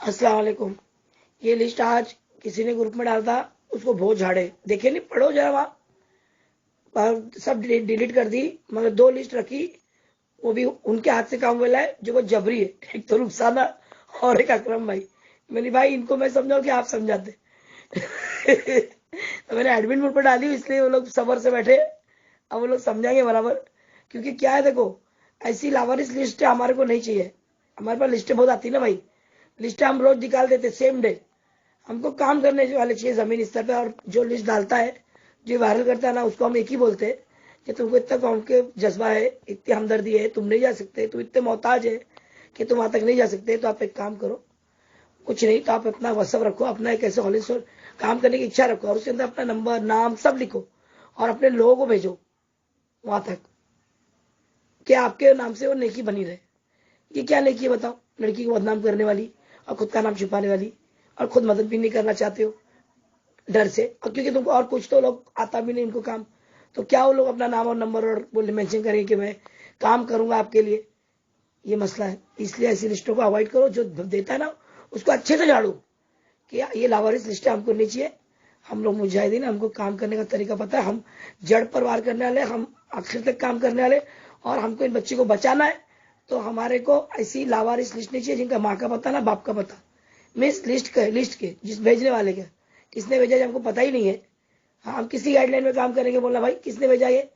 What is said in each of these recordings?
अस्सलाम वालेकुम। ये लिस्ट आज किसी ने ग्रुप में डाला था, उसको बहुत झाड़े देखे नहीं, पढ़ो जरा वहां सब डिलीट कर दी, मगर दो लिस्ट रखी। वो भी उनके हाथ से काम वाला है जो वो जबरी है, एक तो रुखसाना और एक अकरम भाई। मैंने भाई इनको मैं समझाऊं कि आप समझाते। तो मैंने एडमिन मोड पर डाली, इसलिए वो लोग सबर से बैठे। अब वो लोग समझाएंगे बराबर, क्योंकि क्या है देखो, ऐसी लावारिस लिस्ट हमारे को नहीं चाहिए। हमारे पास लिस्टें बहुत आती है ना भाई, लिस्ट हम रोज निकाल देते सेम डे। हमको काम करने वाले चाहिए जमीन स्तर पे। और जो लिस्ट डालता है, जो वायरल करता है ना, उसको हम एक ही बोलते हैं कि तुमको इतना काम के जज्बा है, इतनी हमदर्दी है, तुम नहीं जा सकते, तुम इतने मोहताज है कि तुम वहां तक नहीं जा सकते, तो आप एक काम करो, कुछ नहीं तो आप अपना व्हाट्सअप रखो, अपना एक ऐसे हॉलिस काम करने की इच्छा रखो, और उसके अंदर अपना नंबर नाम सब लिखो, और अपने लोगों को भेजो वहां तक कि आपके नाम से वो नेकी बनी रहे। ये क्या नेकी है बताओ? लड़की को बदनाम करने वाली और खुद का नाम छुपाने वाली, और खुद मदद भी नहीं करना चाहते हो डर से, और क्योंकि तुमको और कुछ तो लोग आता भी नहीं इनको काम, तो क्या वो लोग अपना नाम और नंबर और बोले मेंशन करेंगे कि मैं काम करूंगा आपके लिए? ये मसला है। इसलिए ऐसी लिस्टों को अवॉइड करो। जो देता है ना, उसको अच्छे से झाड़ो कि ये लावारिस लिस्टें हमको नहीं चाहिए। हम लोग मुजाहिदीन, हमको काम करने का तरीका पता है, हम जड़ पर वार करने वाले, हम आखिर तक काम करने वाले, और हमको इन बच्चे को बचाना है। तो हमारे को ऐसी लावारिस लिस्ट नहीं चाहिए जिनका माँ का पता ना बाप का पता। मिस लिस्ट के जिस भेजने वाले का, किसने भेजा हमको पता ही नहीं है। हाँ, हम किसी गाइडलाइन में काम करेंगे, बोलना भाई किसने भेजा ये,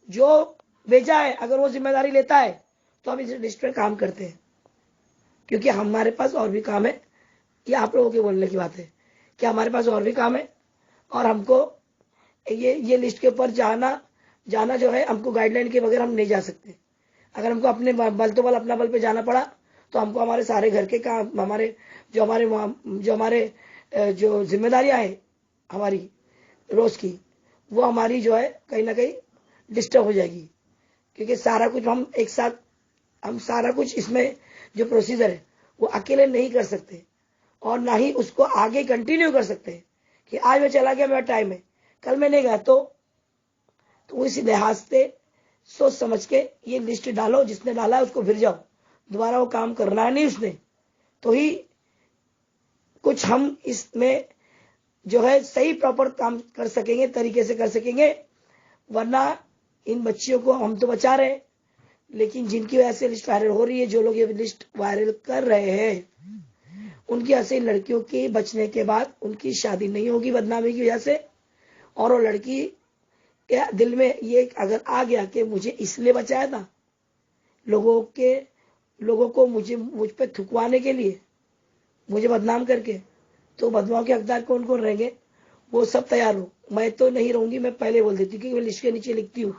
जो भेजा है अगर वो जिम्मेदारी लेता है तो हम इस लिस्ट पर काम करते हैं, क्योंकि हमारे पास और भी काम है। ये आप लोगों के बोलने की बात है कि हमारे पास और भी काम है, और हमको ये लिस्ट के ऊपर जाना जाना जो है, हमको गाइडलाइन के बगैर हम नहीं जा सकते। अगर हमको अपने बल तो बल अपना बल पे जाना पड़ा, तो हमको हमारे सारे घर के काम, हमारे जो जिम्मेदारियां हैं हमारी रोज की, वो हमारी जो है कहीं ना कहीं डिस्टर्ब हो जाएगी। क्योंकि सारा कुछ हम एक साथ, हम सारा कुछ इसमें जो प्रोसीजर है वो अकेले नहीं कर सकते, और ना ही उसको आगे कंटिन्यू कर सकते कि आज मैं चला गया, मेरा टाइम है, कल मैं नहीं गया। तो इसी लिहाज से सोच समझ के ये लिस्ट डालो, जिसने डाला है उसको फिर जाओ, दोबारा वो काम करना है नहीं उसने, तो ही कुछ हम इसमें जो है सही प्रॉपर काम कर सकेंगे, तरीके से कर सकेंगे। वरना इन बच्चियों को हम तो बचा रहे हैं, लेकिन जिनकी वजह से लिस्ट वायरल हो रही है, जो लोग ये लिस्ट वायरल कर रहे हैं, उनकी वजह से लड़कियों के बचने के बाद उनकी शादी नहीं होगी बदनामी की वजह से। और वो लड़की के दिल में ये अगर आ गया कि मुझे इसलिए बचाया था, लोगों को मुझ पे थुकवाने के लिए, मुझे बदनाम करके, तो बदनाम के हकदार कौन कौन रहेंगे? वो सब तैयार हो। मैं तो नहीं रहूंगी, मैं पहले बोल देती हूँ, क्योंकि मैं लिस्ट के नीचे लिखती हूँ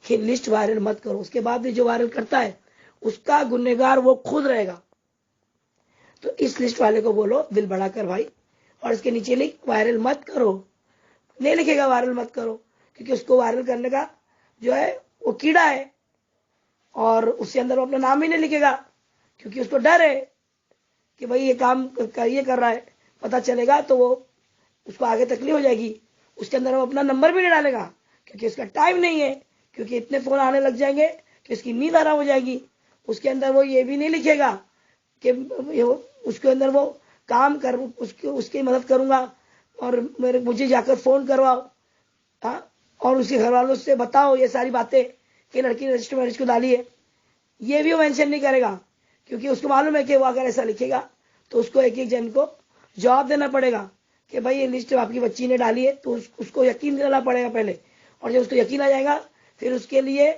कि लिस्ट वायरल मत करो। उसके बाद भी जो वायरल करता है उसका गुनहगार वो खुद रहेगा। तो इस लिस्ट वाले को बोलो दिल बड़ा कर भाई, और इसके नीचे लिख वायरल मत करो। नहीं लिखेगा वायरल मत करो, क्योंकि उसको वायरल करने का जो है वो कीड़ा है, और उसके अंदर वो अपना नाम ही नहीं लिखेगा, क्योंकि उसको डर है कि भाई ये काम ये कर रहा है, पता चलेगा तो वो उसको आगे तकलीफ हो जाएगी। उसके अंदर वो अपना नंबर भी नहीं डालेगा, क्योंकि उसका टाइम नहीं है, क्योंकि इतने फोन आने लग जाएंगे कि उसकी नींद आराम हो जाएगी। उसके अंदर वो ये भी नहीं लिखेगा कि उसके अंदर वो काम कर, उसकी मदद करूंगा, और मुझे जाकर फोन करवाओ, हाँ, और उसके घर वालों से बताओ ये सारी बातें कि लड़की ने रजिस्टर मैरिज को डाली है। ये भी वो मेंशन नहीं करेगा, क्योंकि उसको मालूम है कि वो अगर ऐसा लिखेगा तो उसको एक एक जन को जवाब देना पड़ेगा कि भाई ये लिस्ट आपकी बच्ची ने डाली है, तो उसको यकीन दिलाना पड़ेगा पहले। और जब उसको यकीन आ जाएगा, फिर उसके लिए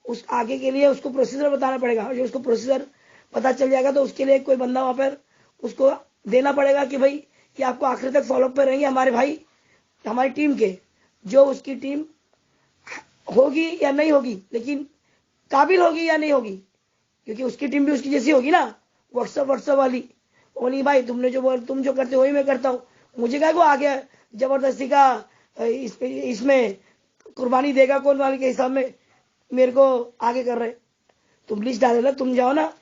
उस आगे के लिए उसको प्रोसीजर बताना पड़ेगा, और जब उसको प्रोसीजर पता चल जाएगा तो उसके लिए कोई बंदा वहां पर उसको देना पड़ेगा कि भाई ये आपको आखिर तक फॉलोअप पे रहेंगे हमारे भाई, हमारी टीम के, जो उसकी टीम होगी या नहीं होगी, लेकिन काबिल होगी या नहीं होगी, क्योंकि उसकी टीम भी उसकी जैसी होगी ना, व्हाट्सअप वाली। वो नहीं भाई तुम जो करते हो वही मैं करता हूँ, मुझे क्या को आ गया जबरदस्ती का इसमें कुर्बानी देगा कौन वाले के हिसाब में मेरे को आगे कर रहे। तुम लिस्ट डाले ना, तुम जाओ ना,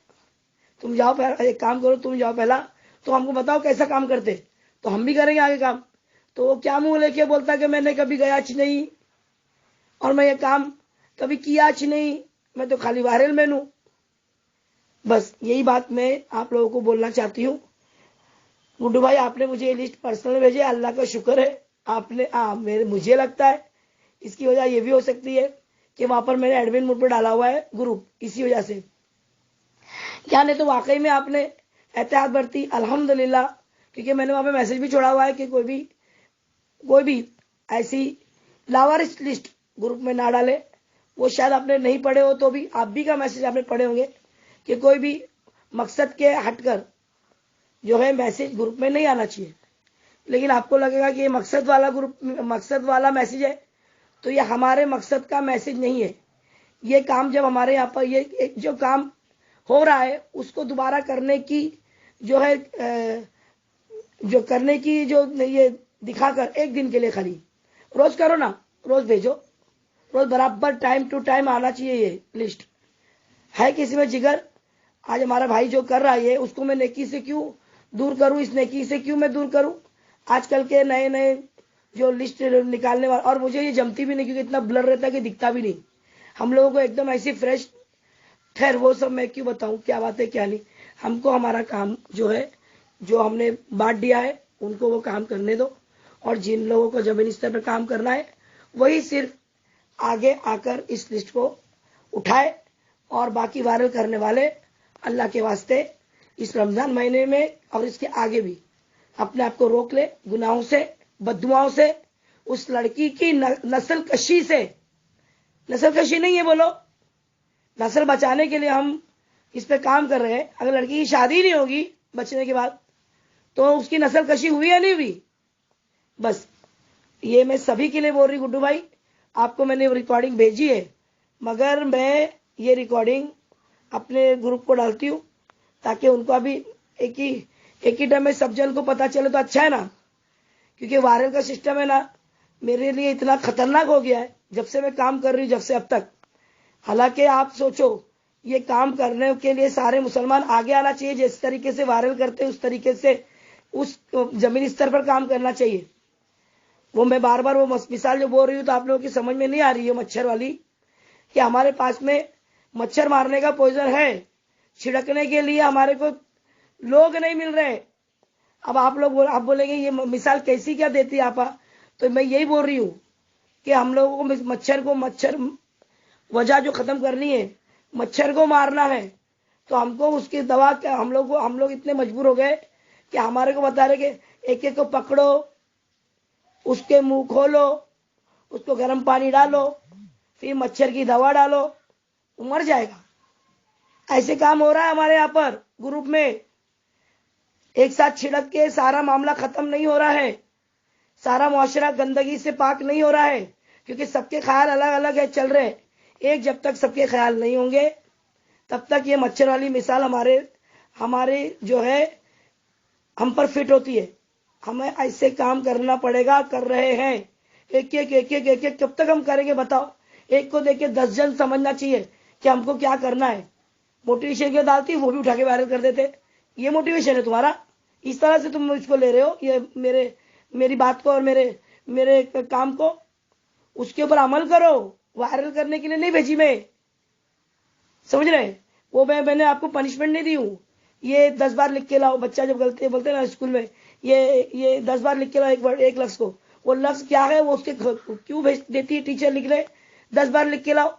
तुम जाओ पहला, एक काम करो, तुम जाओ पहला, तो हमको बताओ कैसा काम करते, तो हम भी करेंगे आगे काम। तो वो क्या मुंह लेके बोलता कि मैंने कभी गया नहीं, और मैं ये काम कभी किया नहीं, मैं तो खाली वायरल मैन हूं। बस यही बात मैं आप लोगों को बोलना चाहती हूँ गुड्डू भाई आपने मुझे ये लिस्ट पर्सनल भेजी, अल्लाह का शुक्र है आपने। मुझे लगता है इसकी वजह ये भी हो सकती है कि वहां पर मैंने एडमिन मोड पर डाला हुआ है ग्रुप, इसी वजह से। क्या नहीं तो वाकई में आपने एहतियात बरती, अल्हम्दुलिल्लाह। क्योंकि मैंने वहां पे मैसेज भी छोड़ा हुआ है कि कोई भी ऐसी लावारिस लिस्ट ग्रुप में ना डाले। वो शायद आपने नहीं पढ़े हो तो भी आप भी का मैसेज आपने पढ़े होंगे कि कोई भी मकसद के हटकर जो है मैसेज ग्रुप में नहीं आना चाहिए। लेकिन आपको लगेगा कि ये मकसद वाला मैसेज है, तो ये हमारे मकसद का मैसेज नहीं है। ये काम जब हमारे यहाँ पर ये जो काम हो रहा है उसको दोबारा करने की जो है जो करने की जो ये दिखाकर एक दिन के लिए खाली रोज करो ना, रोज भेजो, रोज बराबर टाइम टू टाइम आना चाहिए। ये लिस्ट है किसी में जिगर, आज हमारा भाई जो कर रहा है उसको मैं नेकी से क्यों दूर करूं, इस नेकी से क्यों मैं दूर करूं। आजकल के नए नए जो लिस्ट निकालने वाले, और मुझे ये जमती भी नहीं क्योंकि इतना ब्लर रहता है कि दिखता भी नहीं। हम लोगों को एकदम ऐसी फ्रेश, खैर वो सब मैं क्यों बताऊं क्या बात है क्या नहीं। हमको हमारा काम जो है, जो हमने बांट दिया है उनको वो काम करने दो, और जिन लोगों को जमीनी स्तर पर काम करना है वही सिर्फ आगे आकर इस लिस्ट को उठाए। और बाकी वायरल करने वाले अल्लाह के वास्ते इस रमजान महीने में और इसके आगे भी अपने आप को रोक ले गुनाहों से, बददुआओं से, उस लड़की की नस्ल कशी से। नस्ल कशी नहीं है बोलो, नस्ल बचाने के लिए हम इस पे काम कर रहे हैं। अगर लड़की की शादी नहीं होगी बचने के बाद तो उसकी नस्ल कशी हुई या नहीं हुई। बस ये मैं सभी के लिए बोल रही गुड्डू भाई, आपको मैंने रिकॉर्डिंग भेजी है, मगर मैं ये रिकॉर्डिंग अपने ग्रुप को डालती हूँ ताकि उनको अभी एक ही टाइम में सब जन को पता चले तो अच्छा है ना। क्योंकि वायरल का सिस्टम है ना मेरे लिए इतना खतरनाक हो गया है जब से मैं काम कर रही हूँ, जब से अब तक। हालांकि आप सोचो ये काम करने के लिए सारे मुसलमान आगे आना चाहिए, जिस तरीके से वायरल करते हैं उस तरीके से उस जमीनी स्तर पर काम करना चाहिए। वो मैं बार बार वो मिसाल जो बोल रही हूँ तो आप लोगों की समझ में नहीं आ रही है मच्छर वाली, कि हमारे पास में मच्छर मारने का पॉइजन है, छिड़कने के लिए हमारे को लोग नहीं मिल रहे। अब आप बोलेंगे ये मिसाल कैसी क्या देती है आपा, तो मैं यही बोल रही हूँ कि हम लोगों को मच्छर वजह जो खत्म करनी है, मच्छर को मारना है, तो हमको उसकी दवा क्या, हम लोग इतने मजबूर हो गए कि हमारे को बता रहे कि एक एक को पकड़ो, उसके मुंह खोलो, उसको गर्म पानी डालो, फिर मच्छर की दवा डालो, वो मर जाएगा। ऐसे काम हो रहा है हमारे यहाँ पर ग्रुप में। एक साथ छिड़क के सारा मामला खत्म नहीं हो रहा है, सारा मुआशरा गंदगी से पाक नहीं हो रहा है, क्योंकि सबके ख्याल अलग अलग है चल रहे। एक जब तक सबके ख्याल नहीं होंगे तब तक ये मच्छर वाली मिसाल हमारे जो है हम पर फिट होती है। हमें ऐसे काम करना पड़ेगा, कर रहे हैं। एक कब तक हम करेंगे बताओ। एक को देख के 10 जन समझना चाहिए कि हमको क्या करना है। मोटिवेशन क्यों डालती, वो भी उठा के वायरल कर देते। ये मोटिवेशन है तुम्हारा, इस तरह से तुम इसको ले रहे हो, ये मेरी बात को और मेरे काम को, उसके ऊपर अमल करो। वायरल करने के लिए नहीं भेजी मैं, समझ रहे। वो मैंने आपको पनिशमेंट नहीं दी हूँ। ये 10 बार लिख के लाओ, बच्चा जब गलती बोलते ना स्कूल में, ये 10 बार लिख के लाओ एक लफ्ज को। वो लफ्ज क्या है वो उसके क्यों भेज देती है टीचर लिखने, 10 बार लिख के लाओ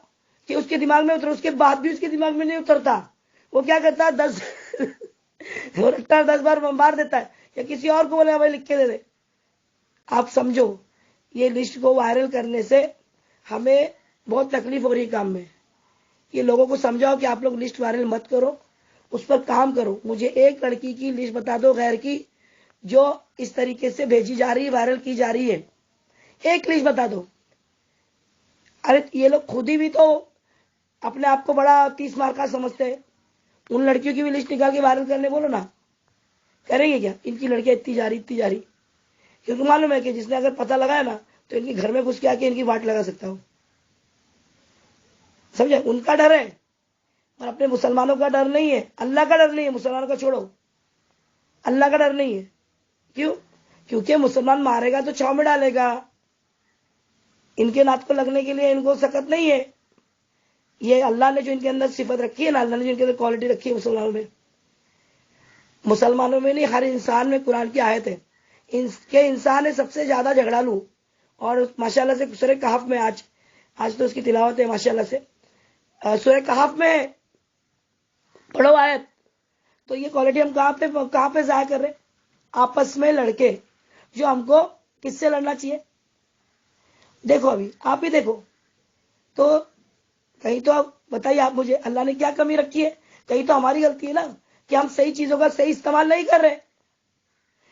कि उसके दिमाग में उतरे। उसके बाद भी उसके दिमाग में नहीं उतरता, वो क्या करता है 10 10 बार मार देता है, या किसी और को बोले भाई लिख के दे दे। आप समझो ये लिस्ट को वायरल करने से हमें बहुत तकलीफ हो रही है काम में। ये लोगों को समझाओ कि आप लोग लिस्ट वायरल मत करो, उस पर काम करो। मुझे एक लड़की की लिस्ट बता दो गैर की जो इस तरीके से भेजी जा रही है, वायरल की जा रही है, एक लिस्ट बता दो। अरे ये लोग खुद ही भी तो अपने आप को बड़ा 30 मार्क का समझते हैं। उन लड़कियों की भी लिस्ट निकाल के वायरल करने बोलो ना, करेंगे क्या। इनकी लड़कियां इतनी जा रही क्योंकि मालूम है कि जिसने अगर पता लगाया ना तो इनके घर में घुस के आके इनकी वाट लगा सकता हूं। समझे, उनका डर है और अपने मुसलमानों का डर नहीं है, अल्लाह का डर नहीं है। मुसलमानों का छोड़ो, अल्लाह का डर नहीं है। क्यों? क्योंकि मुसलमान मारेगा तो छाव में डालेगा। इनके नात को लगने के लिए इनको सकत नहीं है। ये अल्लाह ने जो इनके अंदर सिफत रखी है ना, अल्लाह ने जो इनके अंदर क्वालिटी रखी है मुसलमानों में, मुसलमानों में नहीं, हर इंसान में कुरान की आयत है। इनके इंसान है सबसे ज्यादा झगड़ालू। और माशाल्लाह से सूरह कहफ में आज तो उसकी तिलावत है माशाल्लाह से। सूरह कहफ में पढ़ो आयत। तो ये क्वालिटी हम कहाँ पे जाया कर रहे? आपस में लड़के, जो हमको किससे लड़ना चाहिए? देखो अभी आप ही देखो तो कहीं तो आप बताइए, आप मुझे, अल्लाह ने क्या कमी रखी है? कहीं तो हमारी गलती है ना कि हम सही चीजों का सही इस्तेमाल नहीं कर रहे,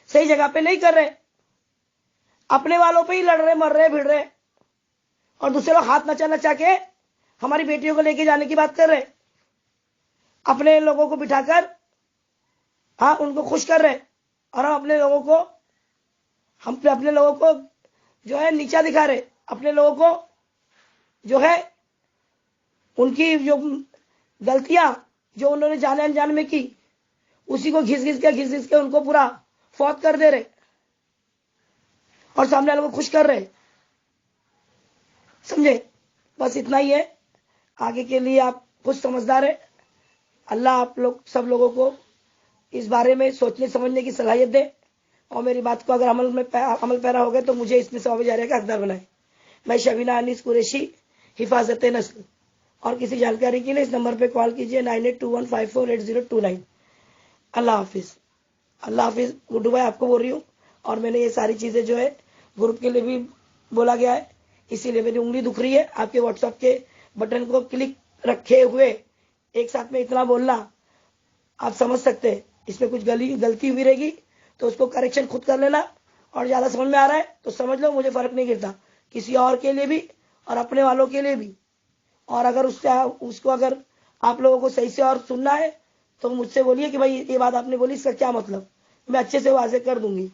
सही जगह पे नहीं कर रहे, अपने वालों पे ही लड़ रहे, मर रहे, भिड़ रहे, और दूसरे लोग हाथ नचा नचा के हमारी बेटियों को लेके जाने की बात कर रहे, अपने लोगों को बिठाकर हाँ उनको खुश कर रहे, और हम अपने लोगों को जो है नीचा दिखा रहे, अपने लोगों को जो है उनकी जो गलतियां जो उन्होंने जाने अनजाने में की, उसी को घिस घिस के उनको पूरा फौत कर दे रहे, और सामने वालों को खुश कर रहे। समझे? बस इतना ही है। आगे के लिए आप खुद समझदार है। अल्लाह आप लोग सब लोगों को इस बारे में सोचने समझने की सलाहियत दे, और मेरी बात को अगर अमल पैरा हो गए तो मुझे इसमें सवाब जारिया का हकदार बनाए। मैं शबीना अनीस कुरैशी, हिफाजत नस्ल। और किसी जानकारी के लिए इस नंबर पे कॉल कीजिए 9821548029। अल्लाह हाफिज। अल्लाह हाफिज। गुड्डू भाई आपको बोल रही हूँ, और मैंने ये सारी चीजें जो है ग्रुप के लिए भी बोला गया है, इसीलिए मेरी उंगली दुख रही है। आपके व्हाट्सएप के बटन को क्लिक रखे हुए एक साथ में इतना बोलना आप समझ सकते हैं। इसमें कुछ गलती हुई रहेगी तो उसको करेक्शन खुद कर लेना, और ज्यादा समझ में आ रहा है तो समझ लो, मुझे फर्क नहीं गिरता, किसी और के लिए भी और अपने वालों के लिए भी। और अगर उसको अगर आप लोगों को सही से और सुनना है तो मुझसे बोलिए कि भाई ये बात आपने बोली, इसका क्या मतलब, मैं अच्छे से वाजे कर दूंगी।